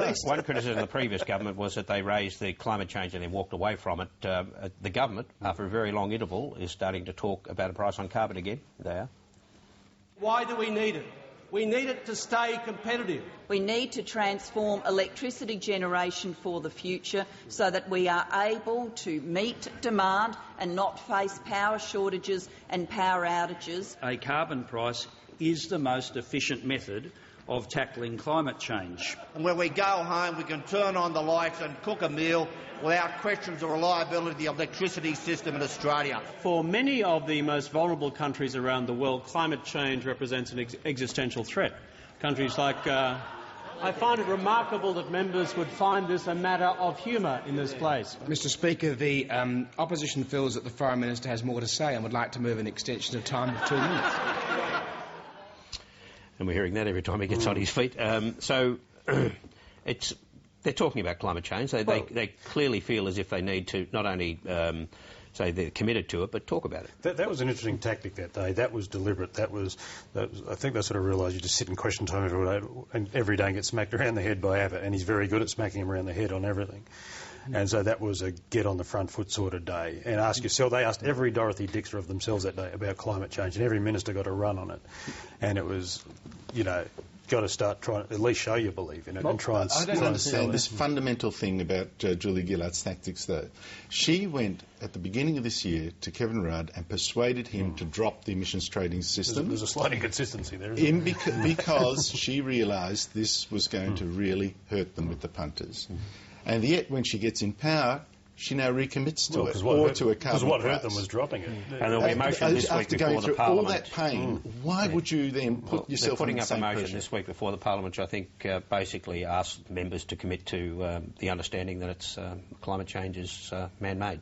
least. One criticism of the previous government was that they raised the climate change and then walked away from it. The government, after a very long interval, is starting to talk about a price on carbon again. They are. Why do we need it? We need it to stay competitive. We need to transform electricity generation for the future so that we are able to meet demand and not face power shortages and power outages. A carbon price is the most efficient method of tackling climate change. And when we go home, we can turn on the lights and cook a meal without questions the reliability of the electricity system in Australia. For many of the most vulnerable countries around the world, climate change represents an existential threat. Countries like... I find it remarkable that members would find this a matter of humour in this place. Mr Speaker, the opposition feels that the Foreign Minister has more to say and would like to move an extension of time of 2 minutes. And we're hearing that every time he gets on his feet. They're talking about climate change. They clearly feel as if they need to not only say they're committed to it, but talk about it. That was an interesting tactic that day. That was deliberate. I think they sort of realised you just sit in question time every day and get smacked around the head by Abbott, and he's very good at smacking him around the head on everything. And so that was a get on the front foot sort of day. And ask yourself, they asked every Dorothy Dixer of themselves that day about climate change, and every minister got a run on it. And it was, got to start trying to at least show you believe in it and try and... I don't understand this fundamental thing about Julia Gillard's tactics, though. She went at the beginning of this year to Kevin Rudd and persuaded him to drop the emissions trading system. There's a slight inconsistency there, isn't there? Because she realised this was going to really hurt them with the punters. And yet, when she gets in power, she now recommits to it, or to a carbon price. Because what hurt them was dropping it. And there'll be a motion this week before the Parliament. After going through all that pain, why would you then put yourself in the same position? They're putting up a motion this week before the Parliament, which I think basically asks members to commit to the understanding that it's climate change is man-made.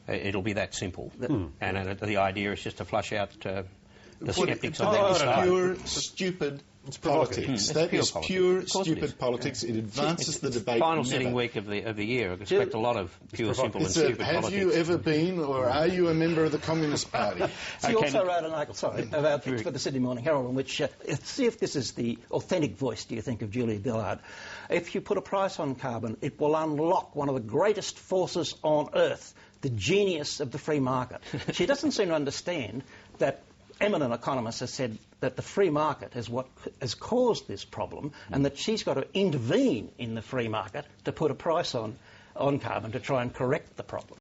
It'll be that simple. And the idea is just to flush out the sceptics on that side. Pure, stupid politics. That is pure, stupid politics. It advances the debate. Final sitting week of the year. I expect a lot of pure, simple and stupid politics. Have you ever been, or are you a member of the Communist Party? So you also wrote an article, about for the Sydney Morning Herald, in which, see if this is the authentic voice, do you think, of Julia Gillard. If you put a price on carbon, it will unlock one of the greatest forces on earth, the genius of the free market. She doesn't seem to understand that eminent economists have said that the free market is what has caused this problem, and that she's got to intervene in the free market to put a price on carbon to try and correct the problem.